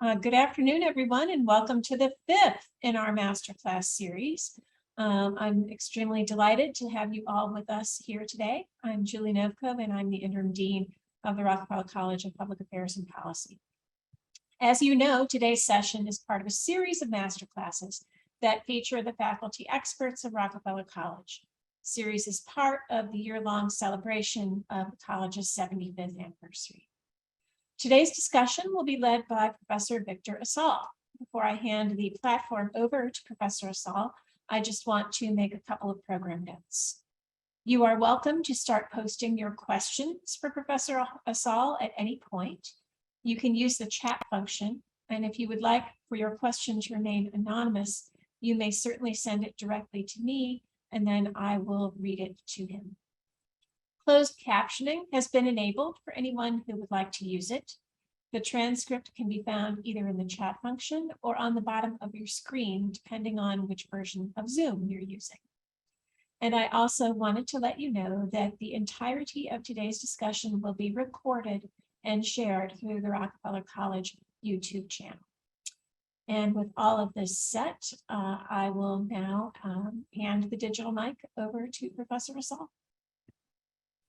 Good afternoon, everyone, and welcome to the fifth in our masterclass series. I'm extremely delighted to have you all with us here today. I'm Julie Novkov, and I'm the interim dean of the Rockefeller College of Public Affairs and Policy. As you know, today's session is part of a series of masterclasses that feature the faculty experts of Rockefeller College. The series is part of the year-long celebration of the college's 75th anniversary. Today's discussion will be led by Professor Victor Asal. Before I hand the platform over to Professor Asal, I just want to make a couple of program notes. You are welcome to start posting your questions for Professor Asal at any point. You can use the chat function, and if you would like for your question to remain anonymous, you may certainly send it directly to me, and then I will read it to him. Closed captioning has been enabled for anyone who would like to use it. The transcript can be found either in the chat function or on the bottom of your screen, depending on which version of Zoom you're using. And I also wanted to let you know that the entirety of today's discussion will be recorded and shared through the Rockefeller College YouTube channel. And with all of this set, I will now hand the digital mic over to Professor Asal.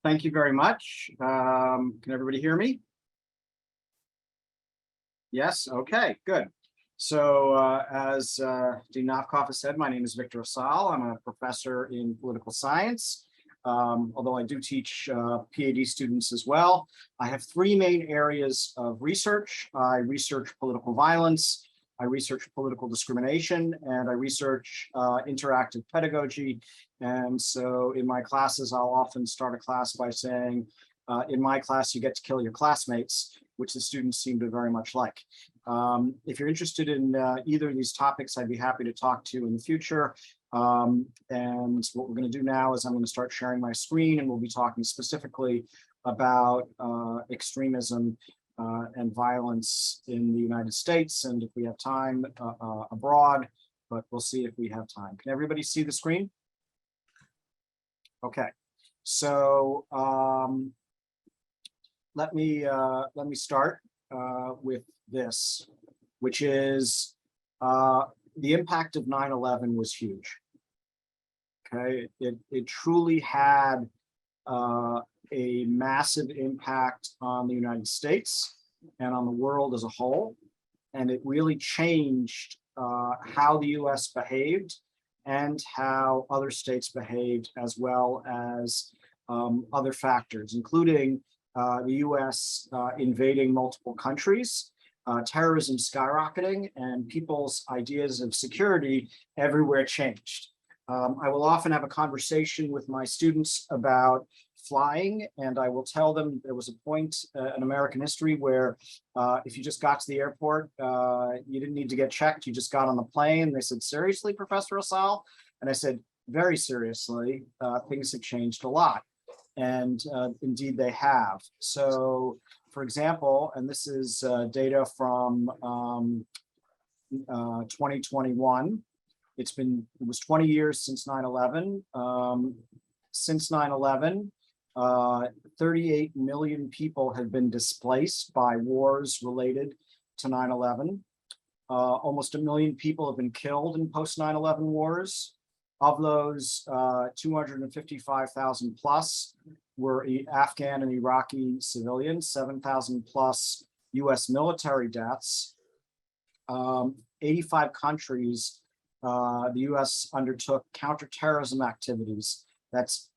Thank you very much. Can everybody hear me? Yes, okay, good. So as Dean Novkov has said, my name is Victor Asal. I'm a professor in political science, although I do teach PhD students as well. I have three main areas of research. I research political violence, I research political discrimination, and I research interactive pedagogy. And so in my classes, I'll often start a class by saying, in my class, you get to kill your classmates, which the students seem to very much like. If you're interested in either of these topics, I'd be happy to talk to you in the future. And what we're going to do now is I'm going to start sharing my screen, and we'll be talking specifically about extremism and violence in the United States, and if we have time, abroad, but we'll see if we have time. Can everybody see the screen? Okay, so let me start with this, which is the impact of 9/11 was huge. Okay, it truly had a massive impact on the United States and on the world as a whole, and it really changed how the U.S. behaved and how other states behaved, as well as other factors, including the U.S. Invading multiple countries, terrorism skyrocketing, and people's ideas of security everywhere changed. I will often have a conversation with my students about flying, and I will tell them there was a point in American history where if you just got to the airport, you didn't need to get checked, you just got on the plane. They said, "Seriously, Professor Asal?" And I said, "Very seriously, things have changed a lot." And indeed they have. So, for example, and this is data from 2021, it was 20 years since 9/11. Since 9/11, 38 million people have been displaced by wars related to 9/11. Almost 1 million people have been killed in post 9/11 wars. Of those, 255,000 plus were Afghan and Iraqi civilians, 7,000 plus US military deaths. 85 countries, the US undertook counterterrorism activities. That's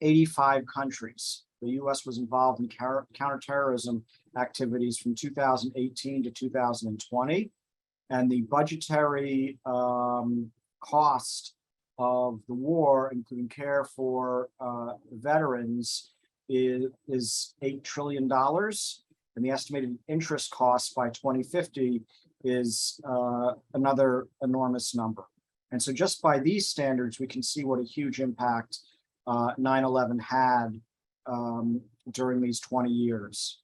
85 countries. The US was involved in counterterrorism activities from 2018 to 2020. And the budgetary cost of the war, including care for veterans, is $8 trillion. And the estimated interest cost by 2050 is another enormous number. And so just by these standards, we can see what a huge impact 9/11 had during these 20 years.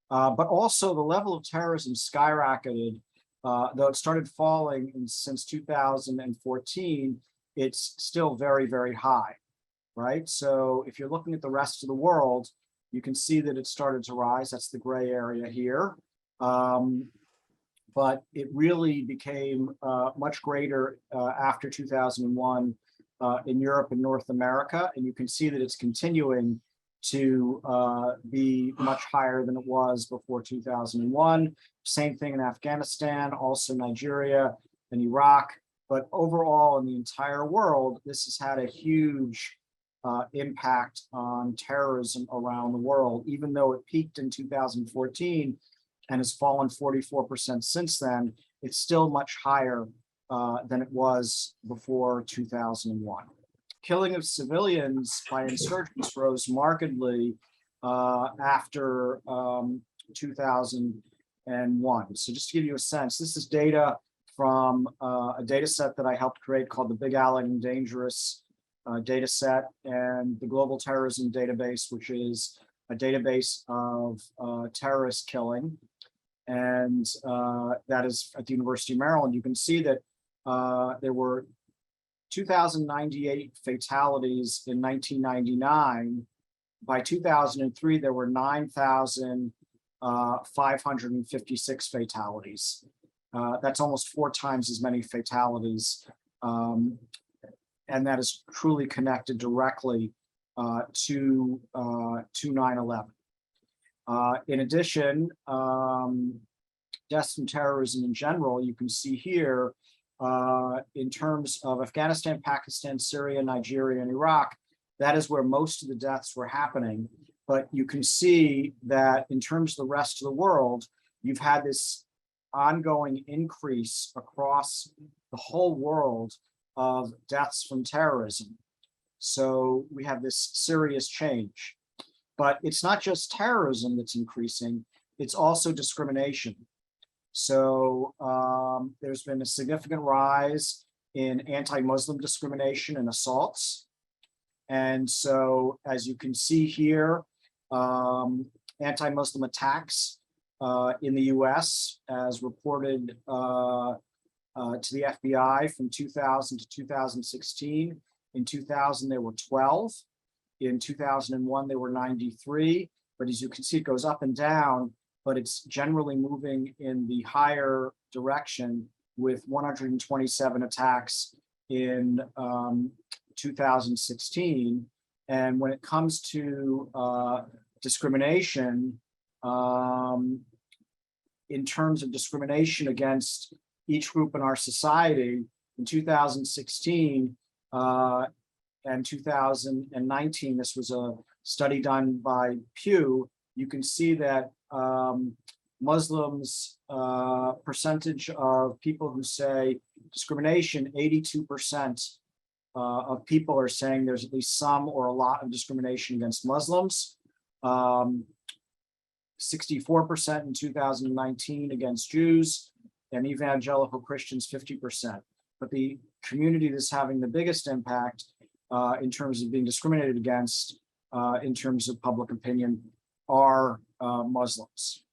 But also the level of terrorism skyrocketed, though it started falling since 2014, it's still very, very high, right? So if you're looking at the rest of the world, you can see that it started to rise. That's the gray area here. but it really became much greater after 2001 in Europe and North America. And you can see that it's continuing to be much higher than it was before 2001. Same thing in Afghanistan, also Nigeria and Iraq. But overall, in the entire world, this has had a huge impact on terrorism around the world, even though it peaked in 2014 and has fallen 44% since then. It's still much higher than it was before 2001. Killing of civilians by insurgents rose markedly after 2001. So just to give you a sense, this is data from a data set that I helped create called the Big Allen and Dangerous data set, and the Global Terrorism Database, which is a database of terrorist killing. And that is at the University of Maryland. You can see that there were 2,098 fatalities in 1999. By 2003, there were 9,556 fatalities. That's almost 4 times as many fatalities. And that is truly connected directly to 9/11. In addition, deaths from terrorism in general, you can see here in terms of Afghanistan, Pakistan, Syria, Nigeria, and Iraq, that is where most of the deaths were happening. But you can see that in terms of the rest of the world, you've had this ongoing increase across the whole world of deaths from terrorism. So we have this serious change. But it's not just terrorism that's increasing, it's also discrimination. So there's been a significant rise in anti-Muslim discrimination and assaults. And so, as you can see here, anti-Muslim attacks in the US, as reported to the FBI from 2000 to 2016. In 2000, there were 12. In 2001, there were 93. But as you can see, it goes up and down, but it's generally moving in the higher direction, with 127 attacks in 2016. And when it comes to discrimination, in terms of discrimination against each group in our society, in 2016 and 2019, this was a study done by Pew, you can see that Muslims, percentage of people who say discrimination, 82% of people are saying there's at least some or a lot of discrimination against Muslims. 64% in 2019 against Jews, and evangelical Christians, 50%. But the community that's having the biggest impact in terms of being discriminated against in terms of public opinion are Muslims.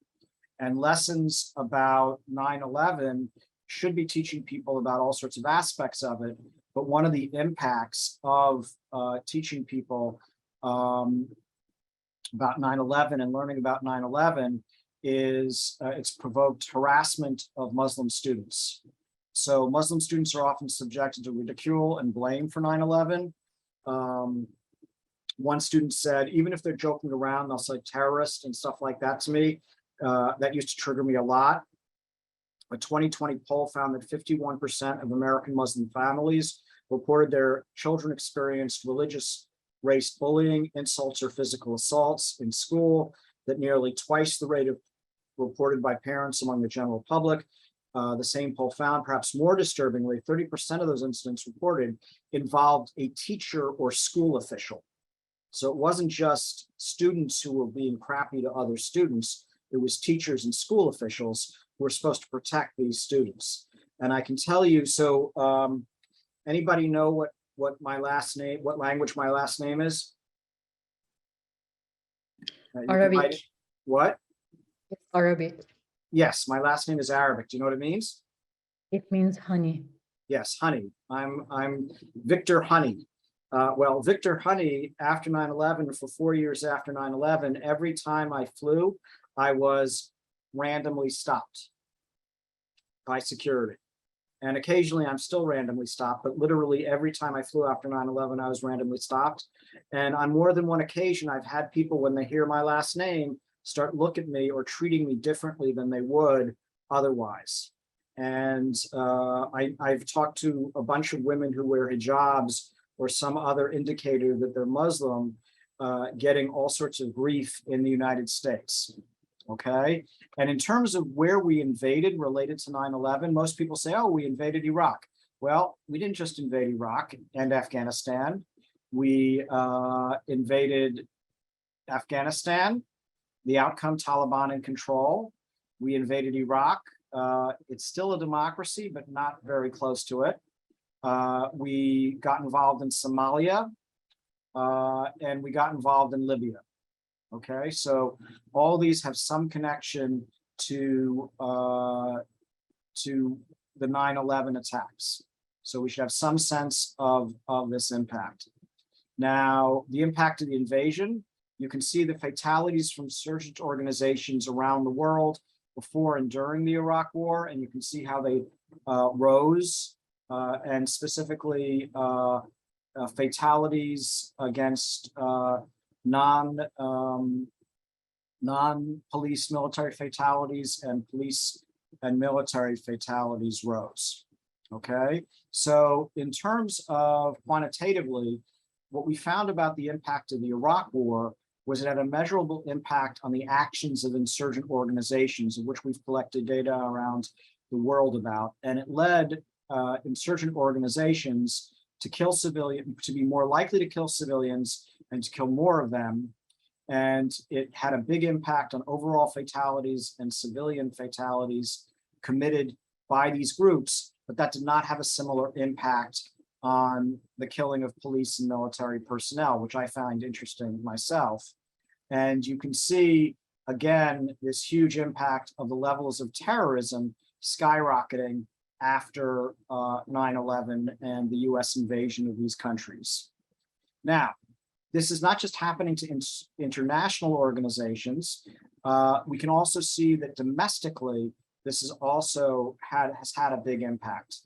And lessons about 9/11 should be teaching people about all sorts of aspects of it. But one of the impacts of teaching people about 9/11 and learning about 9/11 is it's provoked harassment of Muslim students. So Muslim students are often subjected to ridicule and blame for 9/11. One student said, even if they're joking around, they'll say terrorist and stuff like that to me. That used to trigger me a lot. A 2020 poll found that 51% of American Muslim families reported their children experienced religious race bullying, insults, or physical assaults in school, that nearly twice the rate of reported by parents among the general public. The same poll found, perhaps more disturbingly, 30% of those incidents reported involved a teacher or school official. So it wasn't just students who were being crappy to other students, it was teachers and school officials who were supposed to protect these students. And I can tell you, so anybody know what my last name, what language my last name is? Arabic. What? It's Arabic. Yes, my last name is Arabic. Do you know what it means? It means honey. Yes, Honey. I'm Victor Honey. Well, Victor Honey, after 9/11, for 4 years after 9/11, every time I flew, I was randomly stopped. by security. And occasionally I'm still randomly stopped, but literally every time I flew after 9/11, I was randomly stopped. And on more than one occasion, I've had people, when they hear my last name, start looking at me or treating me differently than they would otherwise. And I've talked to a bunch of women who wear hijabs or some other indicator that they're Muslim, getting all sorts of grief in the United States. Okay. And in terms of where we invaded related to 9/11, most people say, oh, we invaded Iraq. Well, we didn't just invade Iraq and Afghanistan. We invaded Afghanistan, the outcome Taliban in control. We invaded Iraq. It's still a democracy, but not very close to it. We got involved in Somalia, and we got involved in Libya. Okay, so all these have some connection to the 9/11 attacks. So we should have some sense of this impact. Now, the impact of the invasion, you can see the fatalities from insurgent organizations around the world before and during the Iraq War, and you can see how they rose, and specifically fatalities against non-police military fatalities and police and military fatalities rose. Okay, so in terms of quantitatively, what we found about the impact of the Iraq War was it had a measurable impact on the actions of insurgent organizations, of which we've collected data around the world about, and it led insurgent organizations to kill civilians, to be more likely to kill civilians and to kill more of them. And it had a big impact on overall fatalities and civilian fatalities committed by these groups, but that did not have a similar impact on the killing of police and military personnel, which I find interesting myself. And you can see, again, this huge impact of the levels of terrorism skyrocketing after 9/11 and the US invasion of these countries. Now, this is not just happening to international organizations. We can also see that domestically, this is also has had a big impact.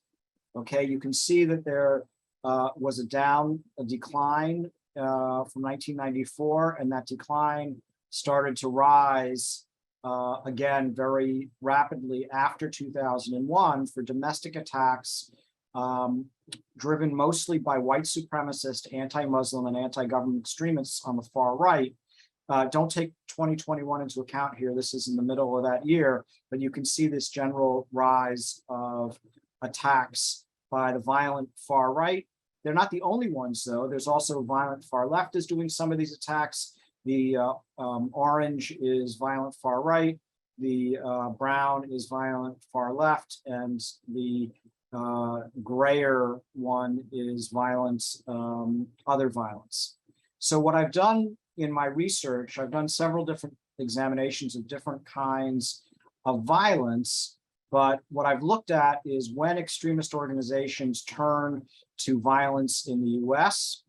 Okay, you can see that there was a decline from 1994, and that decline started to rise again very rapidly after 2001 for domestic attacks driven mostly by white supremacist, anti-Muslim, and anti-government extremists on the far right. Don't take 2021 into account here. This is in the middle of that year, but you can see this general rise of attacks by the violent far right. They're not the only ones, though. There's also violent far left is doing some of these attacks. The orange is violent far right. The brown is violent far left, and the grayer one is violence, other violence. So what I've done in my research, I've done several different examinations of different kinds of violence, but what I've looked at is when extremist organizations turn to violence in the US.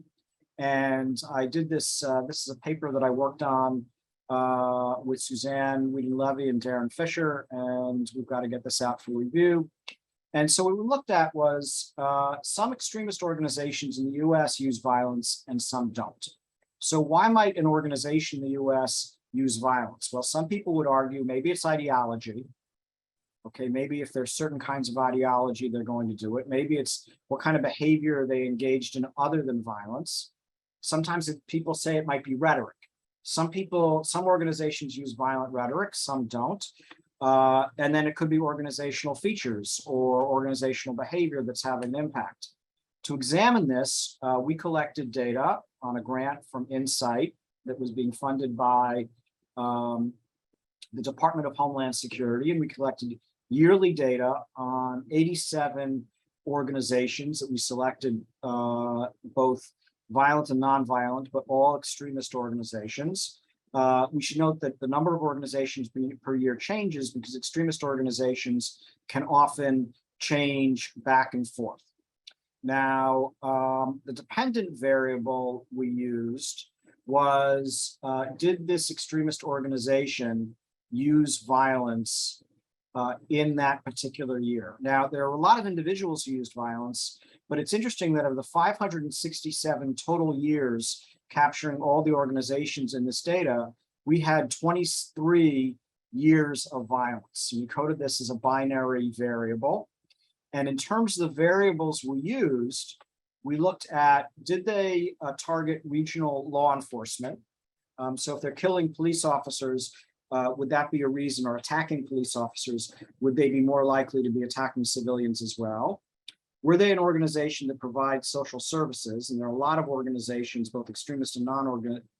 And I did this, this is a paper that I worked on with Suzanne Whedon-Levy and Darren Fisher, and we've got to get this out for review. And so what we looked at was some extremist organizations in the US use violence and some don't. So why might an organization in the US use violence? Well, some people would argue maybe it's ideology. Okay, maybe if there's certain kinds of ideology, they're going to do it. Maybe it's what kind of behavior they engaged in other than violence. Sometimes people say it might be rhetoric. Some organizations use violent rhetoric, some don't. And then it could be organizational features or organizational behavior that's having an impact. To examine this, we collected data on a grant from Insight that was being funded by the Department of Homeland Security, and we collected yearly data on 87 organizations that we selected, both violent and nonviolent, but all extremist organizations. We should note that the number of organizations per year changes because extremist organizations can often change back and forth. Now, the dependent variable we used was, did this extremist organization use violence in that particular year. Now, there are a lot of individuals who used violence, but it's interesting that of the 567 total years capturing all the organizations in this data, we had 23 years of violence. We coded this as a binary variable. And in terms of the variables we used, we looked at, did they target regional law enforcement? So if they're killing police officers, would that be a reason, or attacking police officers, would they be more likely to be attacking civilians as well? Were they an organization that provides social services? And there are a lot of organizations, both extremist and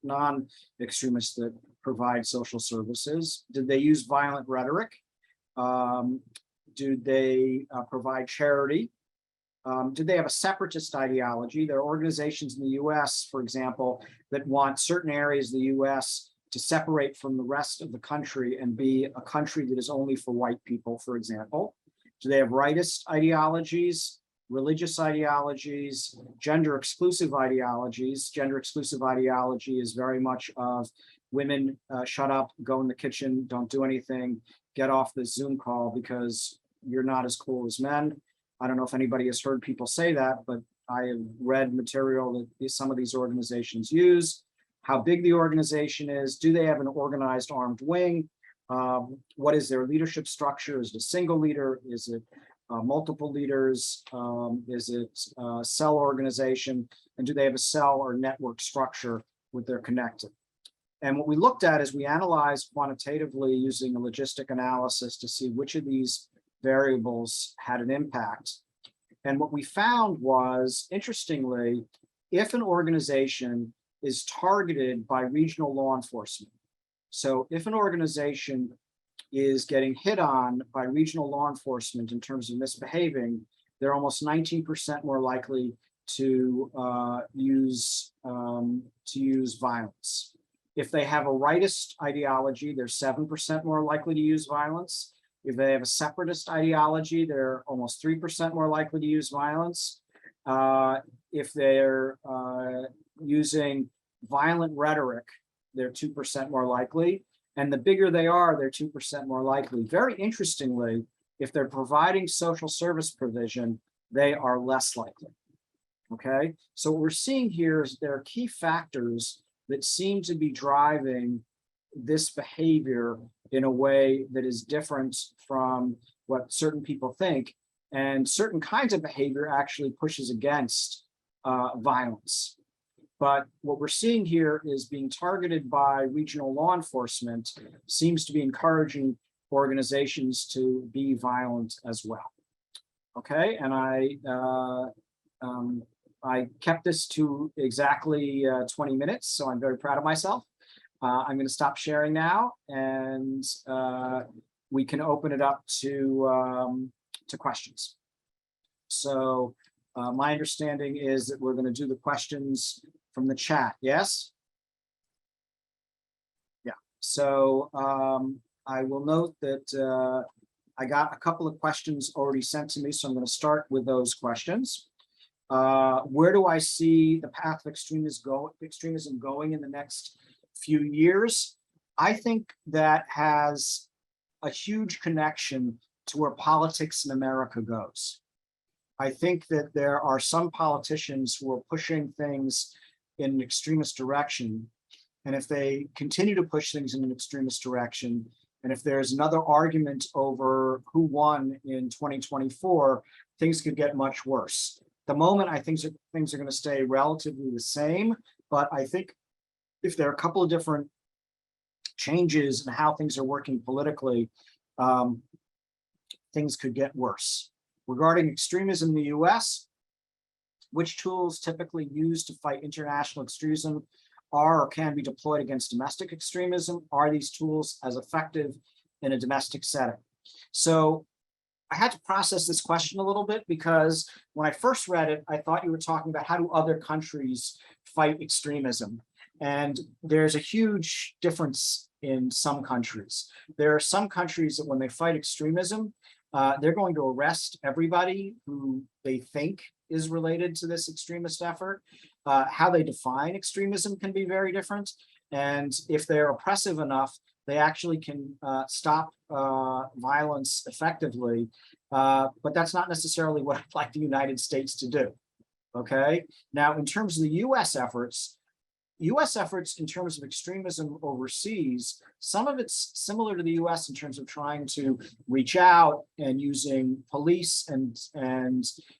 non-extremist, that provide social services. Did they use violent rhetoric? Did they provide charity? Did they have a separatist ideology? There are organizations in the US, for example, that want certain areas of the US to separate from the rest of the country and be a country that is only for white people, for example. Do they have rightist ideologies, religious ideologies, gender exclusive ideologies? Gender exclusive ideology is very much of women, shut up, go in the kitchen, don't do anything, get off the Zoom call because you're not as cool as men. I don't know if anybody has heard people say that, but I have read material that some of these organizations use. How big the organization is, do they have an organized armed wing? What is their leadership structure? Is it a single leader? Is it multiple leaders? Is it a cell organization? And do they have a cell or network structure with their connected? And what we looked at is we analyzed quantitatively using a logistic analysis to see which of these variables had an impact. And what we found was, interestingly, if an organization is targeted by regional law enforcement, so if an organization is getting hit on by regional law enforcement in terms of misbehaving, they're almost 19% more likely to use violence. If they have a rightist ideology, they're 7% more likely to use violence. If they have a separatist ideology, they're almost 3% more likely to use violence. If they're using violent rhetoric, they're 2% more likely. And the bigger they are, they're 2% more likely. Very interestingly, if they're providing social service provision, they are less likely. Okay, so what we're seeing here is there are key factors that seem to be driving this behavior in a way that is different from what certain people think. And certain kinds of behavior actually pushes against violence. But what we're seeing here is being targeted by regional law enforcement seems to be encouraging organizations to be violent as well. Okay, and I kept this to exactly 20 minutes, so I'm very proud of myself. I'm going to stop sharing now, and we can open it up to questions. So my understanding is that we're going to do the questions from the chat. Yes? Yeah. So I will note that I got a couple of questions already sent to me, so I'm going to start with those questions. Where do I see the path of extremism going in the next few years? I think that has a huge connection to where politics in America goes. I think that there are some politicians who are pushing things in an extremist direction. And if they continue to push things in an extremist direction, and if there's another argument over who won in 2024, things could get much worse. At the moment, I think things are going to stay relatively the same, but I think if there are a couple of different changes in how things are working politically, things could get worse. Regarding extremism in the US, which tools typically used to fight international extremism are or can be deployed against domestic extremism? Are these tools as effective in a domestic setting? So I had to process this question a little bit, because when I first read it, I thought you were talking about how do other countries fight extremism? And there's a huge difference in some countries. There are some countries that when they fight extremism, they're going to arrest everybody who they think is related to this extremist effort. How they define extremism can be very different. And if they're oppressive enough, they actually can stop violence effectively. But that's not necessarily what I'd like the United States to do. Okay. Now, in terms of the U.S. efforts in terms of extremism overseas, some of it's similar to the US in terms of trying to reach out and using police and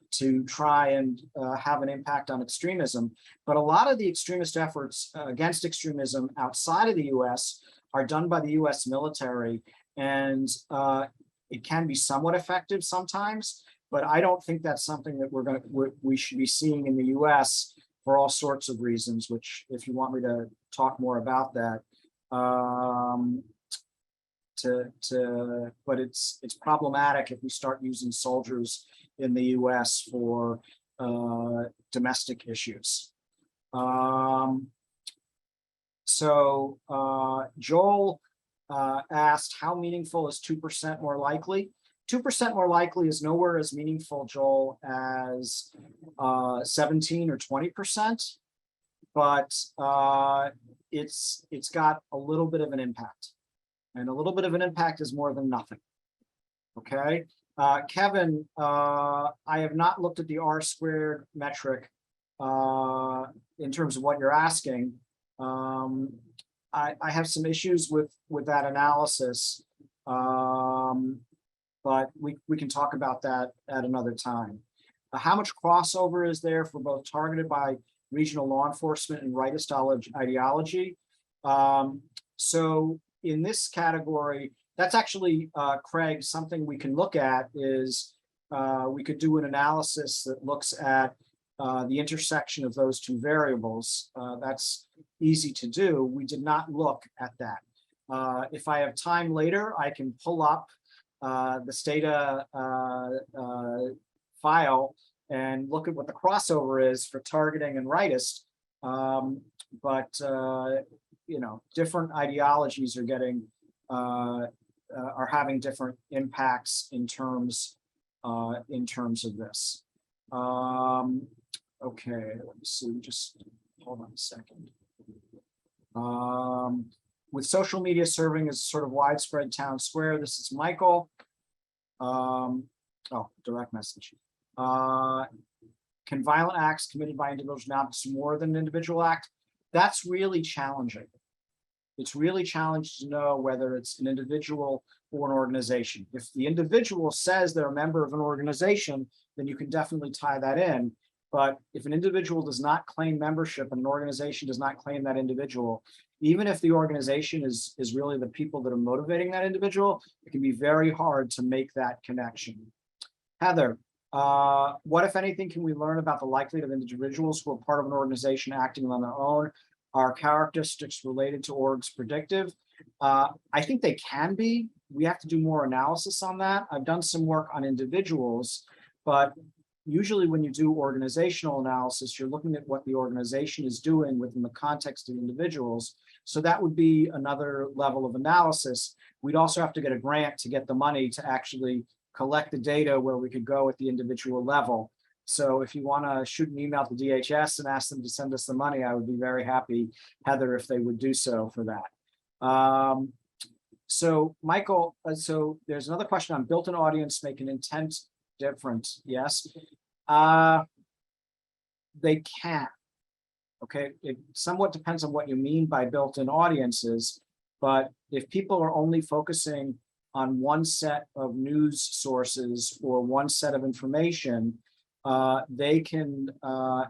to try and have an impact on extremism. But a lot of the extremist efforts against extremism outside of the US are done by the US military, and it can be somewhat effective sometimes, but I don't think that's something that we should be seeing in the US for all sorts of reasons, which if you want me to talk more about that, but it's problematic if we start using soldiers in the US for domestic issues. Joel asked, how meaningful is 2% more likely? 2% more likely is nowhere as meaningful, Joel, as 17 or 20%, but it's got a little bit of an impact, and a little bit of an impact is more than nothing. Okay, Kevin, I have not looked at the R-squared metric in terms of what you're asking. I have some issues with that analysis. But we can talk about that at another time. How much crossover is there for both targeted by regional law enforcement and rightist ideology? So in this category, that's actually, Craig, something we can look at is we could do an analysis that looks at the intersection of those two variables. That's easy to do. We did not look at that. If I have time later, I can pull up the Stata file and look at what the crossover is for targeting and rightist. You know, different ideologies are getting are having different impacts in terms of this. Okay, let me see. Just hold on a second. With social media serving as sort of widespread town square, this is Michael. Oh, direct message. Can violent acts committed by individuals now be more than an individual act? That's really challenging. It's really challenging to know whether it's an individual or an organization. If the individual says they're a member of an organization, then you can definitely tie that in. But if an individual does not claim membership and an organization does not claim that individual, even if the organization is really the people that are motivating that individual, it can be very hard to make that connection. Heather, what, if anything, can we learn about the likelihood of individuals who are part of an organization acting on their own? Are characteristics related to orgs predictive? I think they can be. We have to do more analysis on that. I've done some work on individuals, but usually when you do organizational analysis, you're looking at what the organization is doing within the context of individuals. So that would be another level of analysis. We'd also have to get a grant to get the money to actually collect the data where we could go at the individual level. So if you want to shoot an email to DHS and ask them to send us the money, I would be very happy, Heather, if they would do so for that. So Michael, so there's another question on built-in audience make an intent difference. Yes, they can. Okay, it somewhat depends on what you mean by built-in audiences, but if people are only focusing on one set of news sources or one set of information, they can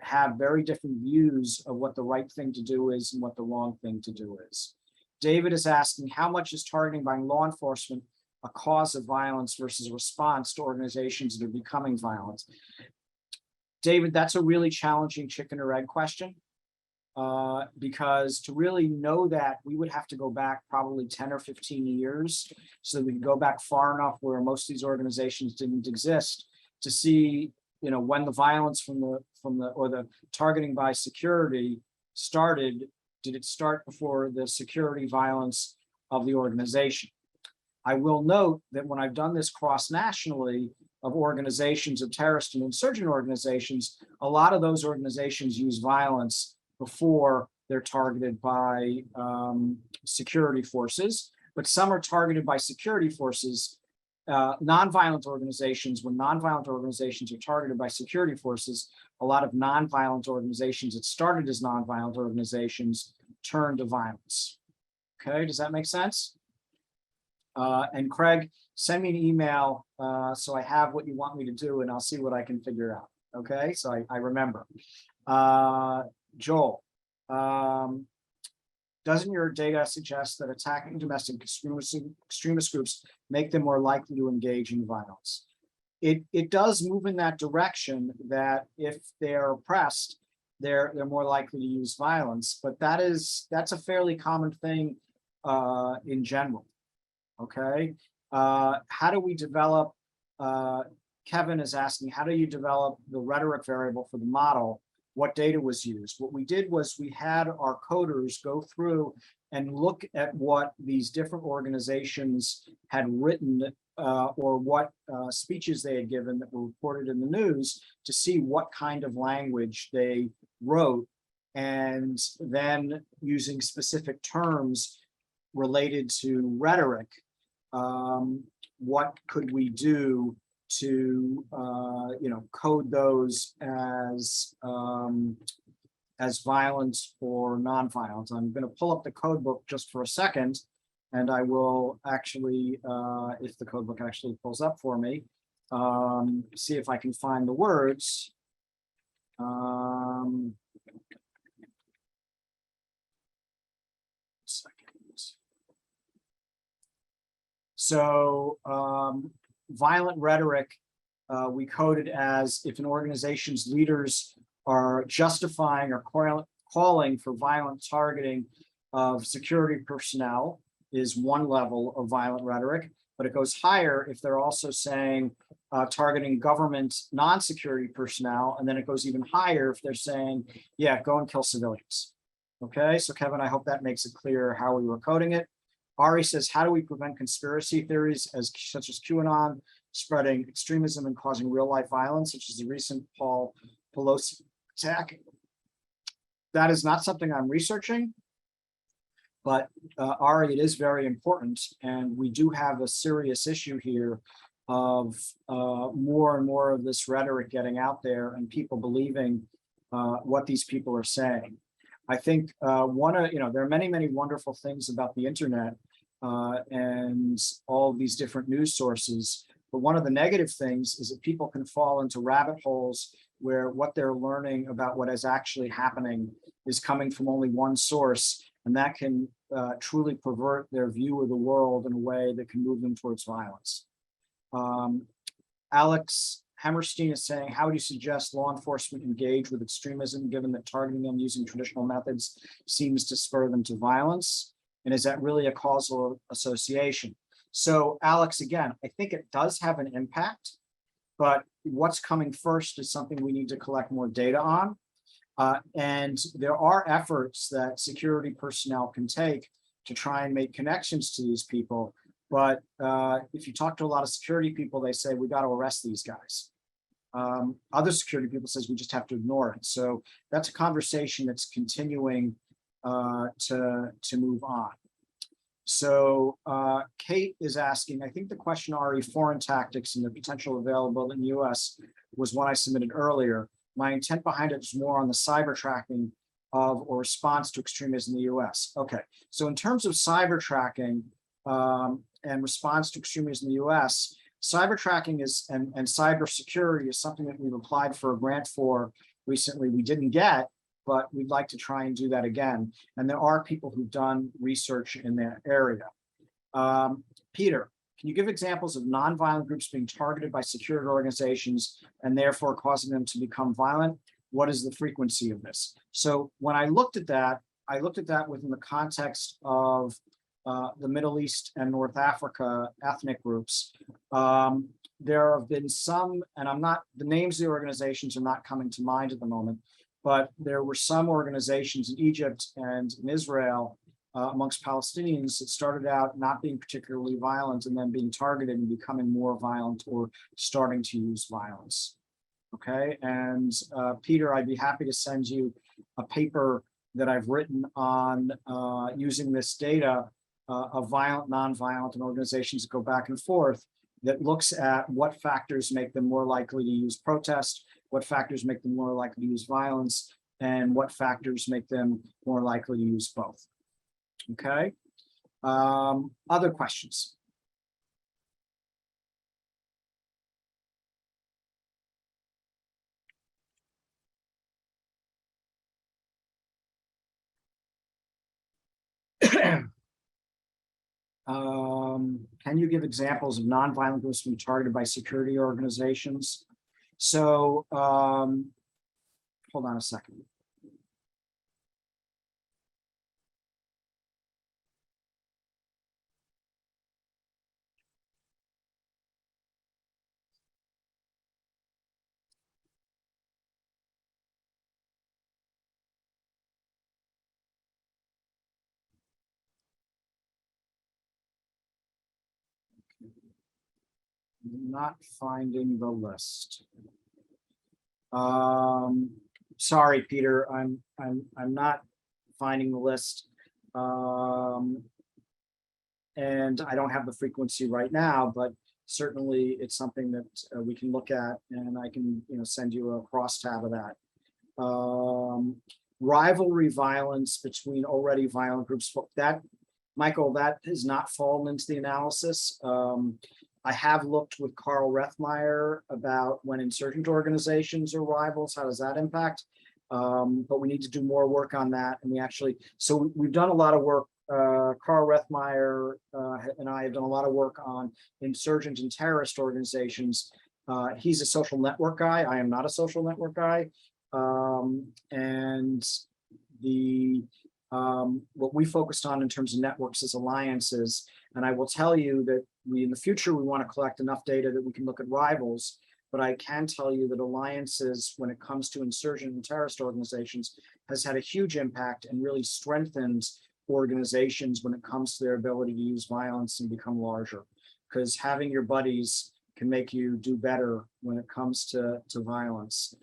have very different views of what the right thing to do is and what the wrong thing to do is. David is asking, how much is targeting by law enforcement a cause of violence versus a response to organizations that are becoming violent? David, that's a really challenging chicken or egg question, because to really know that, we would have to go back probably 10 or 15 years, so that we can go back far enough where most of these organizations didn't exist to see, you know, when the violence from the targeting by security started. Did it start before the security violence of the organization? I will note that when I've done this cross-nationally of organizations, of terrorist and insurgent organizations, a lot of those organizations use violence before they're targeted by security forces. but some are targeted by security forces. Nonviolent organizations, when nonviolent organizations are targeted by security forces, a lot of nonviolent organizations that started as nonviolent organizations turn to violence. Okay, does that make sense? And Craig, send me an email so I have what you want me to do, and I'll see what I can figure out. Okay, so I remember. Joel, doesn't your data suggest that attacking domestic extremist groups make them more likely to engage in violence? It does move in that direction, that if they're oppressed, they're more likely to use violence, but that's a fairly common thing in general. Okay, how do we develop? Kevin is asking, how do you develop the rhetoric variable for the model? What data was used? What we did was we had our coders go through and look at what these different organizations had written or what speeches they had given that were reported in the news, to see what kind of language they wrote, and then using specific terms related to rhetoric, what could we do to code those as violence or non-violence. I'm going to pull up the code book just for a second, and I will actually, if the code book actually pulls up for me, see if I can find the words. So violent rhetoric, we coded as if an organization's leaders are justifying or calling for violent targeting of security personnel is one level of violent rhetoric, but it goes higher if they're also saying targeting government non-security personnel, and then it goes even higher if they're saying, yeah, go and kill civilians. Okay, so Kevin, I hope that makes it clear how we were coding it. Ari says, how do we prevent conspiracy theories such as QAnon spreading extremism and causing real life violence, such as the recent Paul Pelosi attack? That is not something I'm researching, but Ari, it is very important. And we do have a serious issue here of more and more of this rhetoric getting out there and people believing what these people are saying. I think there are many, many wonderful things about the internet and all these different news sources. But one of the negative things is that people can fall into rabbit holes where what they're learning about what is actually happening is coming from only one source, and that can truly pervert their view of the world in a way that can move them towards violence. Alex Hammerstein is saying, how would you suggest law enforcement engage with extremism, given that targeting them using traditional methods seems to spur them to violence? And is that really a causal association? So Alex, again, I think it does have an impact, but what's coming first is something we need to collect more data on. And there are efforts that security personnel can take to try and make connections to these people. But if you talk to a lot of security people, they say, we got to arrest these guys. Other security people says we just have to ignore it. So that's a conversation that's continuing to move on. So Kate is asking, I think the question Ari, foreign tactics and the potential available in the US was one I submitted earlier. My intent behind it is more on the cyber tracking of or response to extremism in the US. Okay, so in terms of cyber tracking and response to extremism in the US, cyber tracking is and cyber security is something that we've applied for a grant for recently. We didn't get, but we'd like to try and do that again. And there are people who've done research in that area. Peter, can you give examples of nonviolent groups being targeted by security organizations and therefore causing them to become violent? What is the frequency of this? So when I looked at that within the context of the Middle East and North Africa ethnic groups. There have been some, and the names of the organizations are not coming to mind at the moment, but there were some organizations in Egypt and in Israel amongst Palestinians that started out not being particularly violent and then being targeted and becoming more violent or starting to use violence. Okay, and Peter, I'd be happy to send you a paper that I've written on using this data of violent, non-violent, and organizations that go back and forth that looks at what factors make them more likely to use protest, what factors make them more likely to use violence, and what factors make them more likely to use both. Okay. Other questions? Can you give examples of nonviolent groups being targeted by security organizations? So, hold on a second. Not finding the list. Sorry, Peter, I'm not finding the list. And I don't have the frequency right now, but certainly it's something that we can look at, and I can send you a crosstab of that. Rivalry violence between already violent groups, that, Michael, that has not fallen into the analysis. I have looked with Carl Rethmeyer about when insurgent organizations are rivals, how does that impact? But we need to do more work on that. And we've done a lot of work. Carl Rethmeyer and I have done a lot of work on insurgent and terrorist organizations. He's a social network guy. I am not a social network guy. And what we focused on in terms of networks is alliances. And I will tell you that in the future, we want to collect enough data that we can look at rivals. But I can tell you that alliances, when it comes to insurgent and terrorist organizations, has had a huge impact and really strengthened organizations when it comes to their ability to use violence and become larger. Because having your buddies can make you do better when it comes to violence.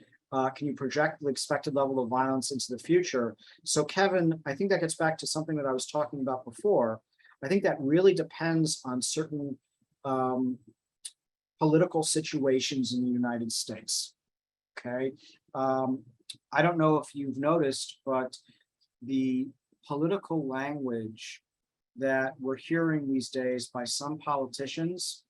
Can you project the expected level of violence into the future? So Kevin, I think that gets back to something that I was talking about before. I think that really depends on certain political situations in the United States. Okay. I don't know if you've noticed, but the political language that we're hearing these days by some politicians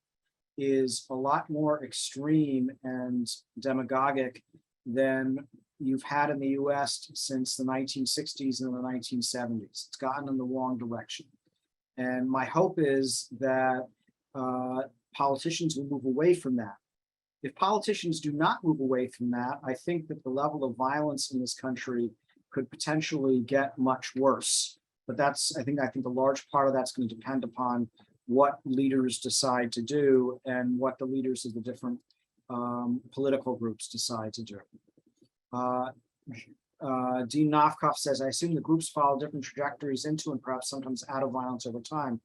is a lot more extreme and demagogic than you've had in the US since the 1960s and the 1970s. It's gotten in the wrong direction. And my hope is that politicians will move away from that. If politicians do not move away from that, I think that the level of violence in this country could potentially get much worse. But I think a large part of that's going to depend upon what leaders decide to do and what the leaders of the different political groups decide to do. Dean Nofkoff says, I assume the groups follow different trajectories into and perhaps sometimes out of violence over time.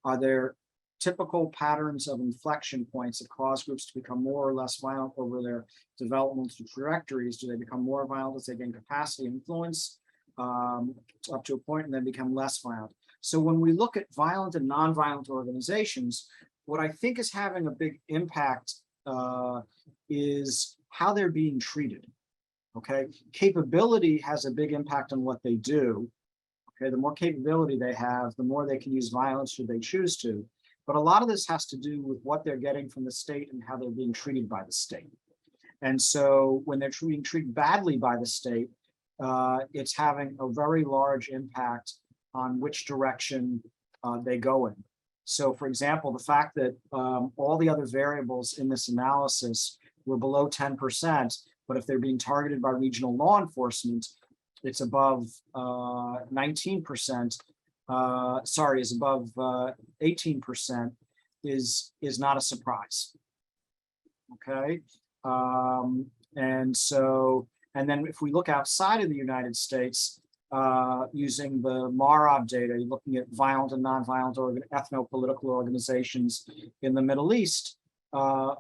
Are there typical patterns of inflection points that cause groups to become more or less violent over their developmental trajectories? Do they become more violent as they gain capacity and influence up to a point and then become less violent? So when we look at violent and non-violent organizations, what I think is having a big impact is how they're being treated. Okay, capability has a big impact on what they do. Okay, the more capability they have, the more they can use violence should they choose to. But a lot of this has to do with what they're getting from the state and how they're being treated by the state. And so when they're being treated badly by the state, it's having a very large impact on which direction they go in. So for example, the fact that all the other variables in this analysis were below 10%, but if they're being targeted by regional law enforcement, it's above 19%. Sorry, is above 18%, is not a surprise. Okay, and then if we look outside of the United States, using the MAROB data, looking at violent and non-violent ethno-political organizations in the Middle East,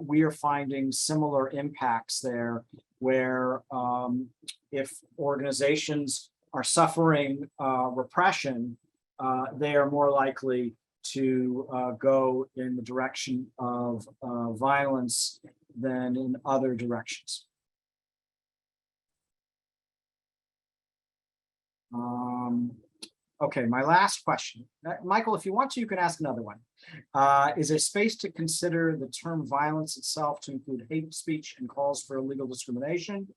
we are finding similar impacts there, where if organizations are suffering repression, they are more likely to go in the direction of violence than in other directions. Okay, my last question. Michael, if you want to, you can ask another one. Is there space to consider the term violence itself to include hate speech and calls for illegal discrimination?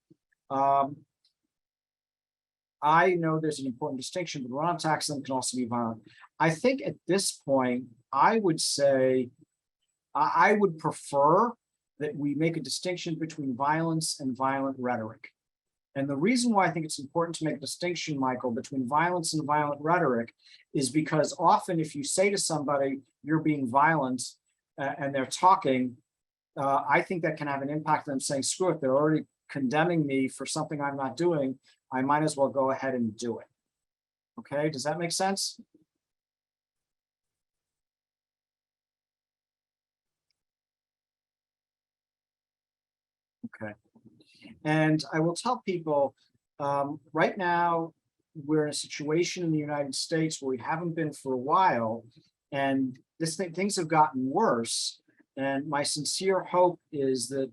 I know there's an important distinction, but run-on taxism can also be violent. I think at this point, I would say, I would prefer that we make a distinction between violence and violent rhetoric. And the reason why I think it's important to make a distinction, Michael, between violence and violent rhetoric is because often if you say to somebody, you're being violent, and they're talking, I think that can have an impact on them saying, screw it, they're already condemning me for something I'm not doing. I might as well go ahead and do it. Okay, does that make sense? Okay. And I will tell people, right now, we're in a situation in the United States where we haven't been for a while, and things have gotten worse. And my sincere hope is that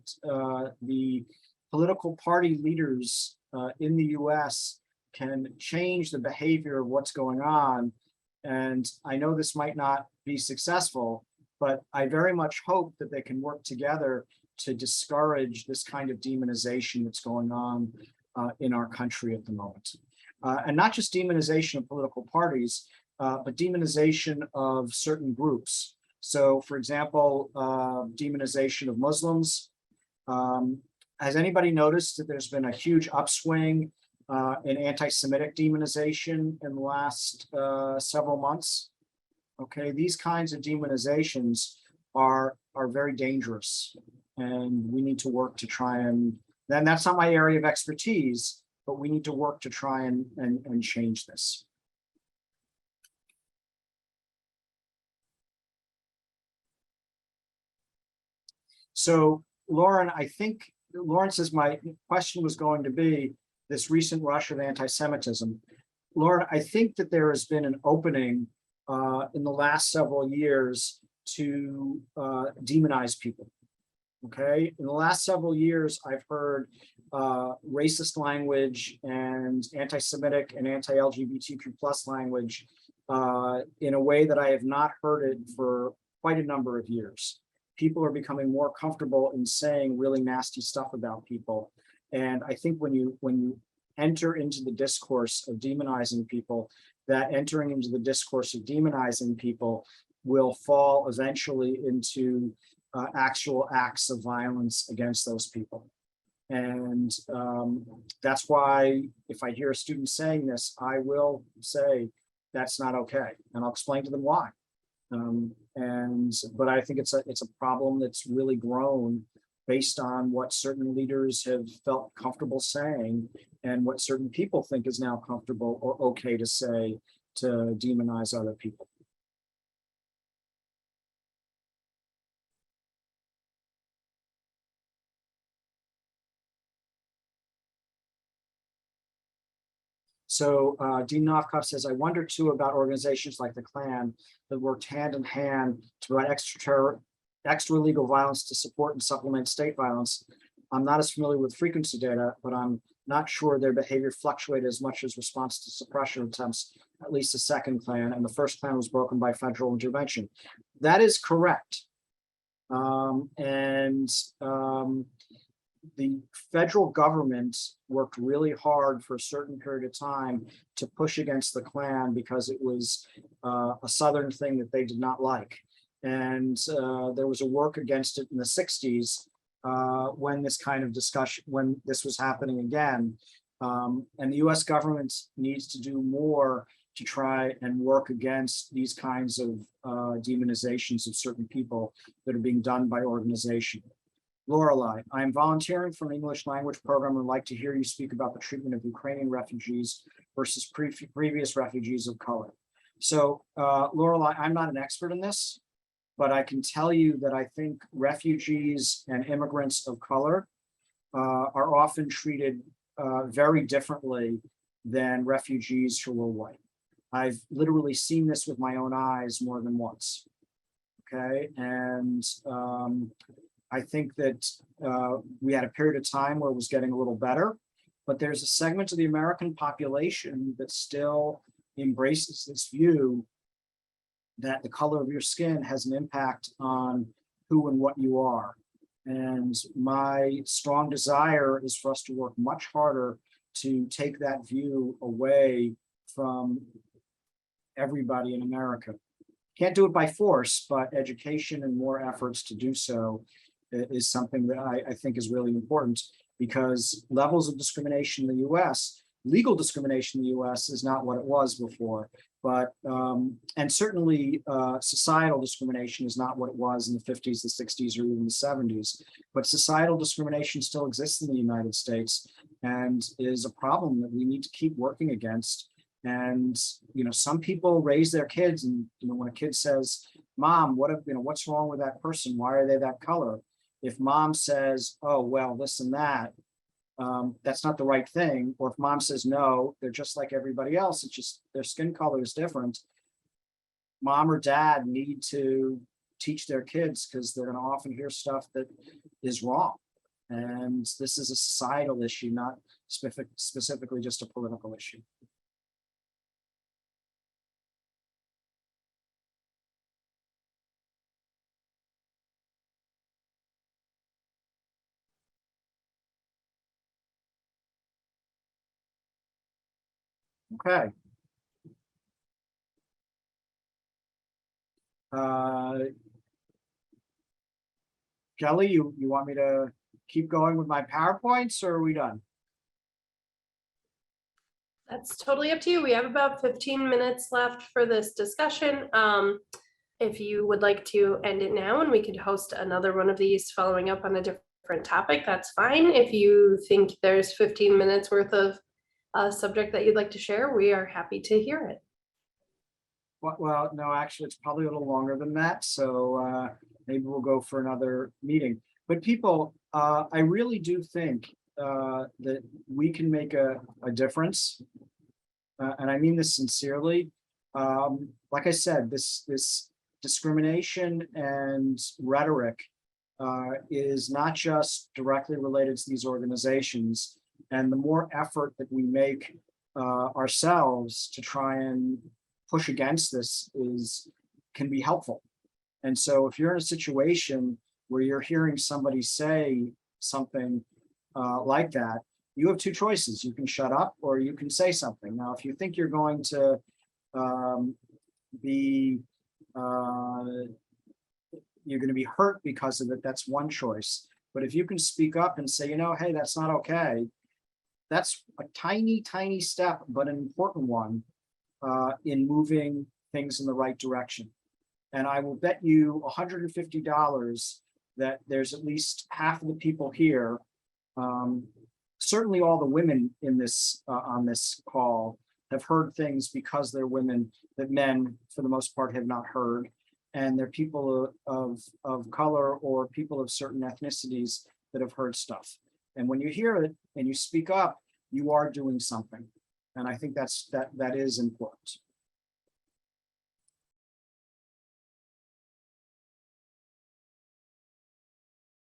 the political party leaders in the US can change the behavior of what's going on. And I know this might not be successful, but I very much hope that they can work together to discourage this kind of demonization that's going on in our country at the moment. And not just demonization of political parties, but demonization of certain groups. So for example, demonization of Muslims. Has anybody noticed that there's been a huge upswing in anti-Semitic demonization in the last several months? Okay, these kinds of demonizations are very dangerous, and we need to work to try and, then that's not my area of expertise, but we need to work to try and change this. So Lauren, I think Lauren says my question was going to be this recent rush of anti-Semitism. Lauren, I think that there has been an opening in the last several years to demonize people. Okay, in the last several years, I've heard racist language and anti-Semitic and anti-LGBTQ plus language in a way that I have not heard it for quite a number of years. People are becoming more comfortable in saying really nasty stuff about people. And I think when you enter into the discourse of demonizing people, that entering into the discourse of demonizing people will fall eventually into actual acts of violence against those people. And that's why if I hear a student saying this, I will say that's not okay. And I'll explain to them why. But I think it's a problem that's really grown based on what certain leaders have felt comfortable saying and what certain people think is now comfortable or okay to say to demonize other people. So Dean Novkoff says, I wonder too about organizations like the Klan that worked hand in hand to provide extra legal violence to support and supplement state violence. I'm not as familiar with frequency data, but I'm not sure their behavior fluctuated as much as response to suppression attempts, at least the second Klan, and the first Klan was broken by federal intervention. That is correct. The federal government worked really hard for a certain period of time to push against the Klan because it was a Southern thing that they did not like. And there was a work against it in the 60s when this kind of discussion, when this was happening again. And the US government needs to do more to try and work against these kinds of demonizations of certain people that are being done by organization. Lorelei, I am volunteering for an English language program and would like to hear you speak about the treatment of Ukrainian refugees versus previous refugees of color. So Lorelei, I'm not an expert in this, but I can tell you that I think refugees and immigrants of color are often treated very differently than refugees who are white. I've literally seen this with my own eyes more than once. Okay, and I think that we had a period of time where it was getting a little better, but there's a segment of the American population that still embraces this view that the color of your skin has an impact on who and what you are. And my strong desire is for us to work much harder to take that view away from everybody in America. Can't do it by force, but education and more efforts to do so is something that I think is really important, because levels of discrimination in the US, legal discrimination in the US is not what it was before, but, and certainly societal discrimination is not what it was in the 50s, the 60s, or even the 70s, but societal discrimination still exists in the United States and is a problem that we need to keep working against. And, you know, some people raise their kids, and, you know, when a kid says, Mom, what's wrong with that person? Why are they that color? If mom says, oh, well, this and that, that's not the right thing. Or if mom says, no, they're just like everybody else, it's just their skin color is different. Mom or dad need to teach their kids, because they're going to often hear stuff that is wrong. And this is a societal issue, not specifically just a political issue. Okay. Kelly, you want me to keep going with my PowerPoints, or are we done? That's totally up to you. We have about 15 minutes left for this discussion. If you would like to end it now and we could host another one of these following up on a different topic, that's fine. If you think there's 15 minutes worth of subject that you'd like to share, we are happy to hear it. Well, no, actually, it's probably a little longer than that. So maybe we'll go for another meeting. But people, I really do think that we can make a difference. And I mean this sincerely. Like I said, this discrimination and rhetoric is not just directly related to these organizations. And the more effort that we make ourselves to try and push against this can be helpful. And so if you're in a situation where you're hearing somebody say something like that, you have two choices. You can shut up or you can say something. Now, if you think you're going to be hurt because of it, that's one choice. But if you can speak up and say, you know, hey, that's not okay, that's a tiny, tiny step, but an important one in moving things in the right direction. And I will bet you $150 that there's at least half of the people here, certainly all the women in this on this call, have heard things because they're women that men, for the most part, have not heard. And they're people of color or people of certain ethnicities that have heard stuff. And when you hear it and you speak up, you are doing something. And I think that is important.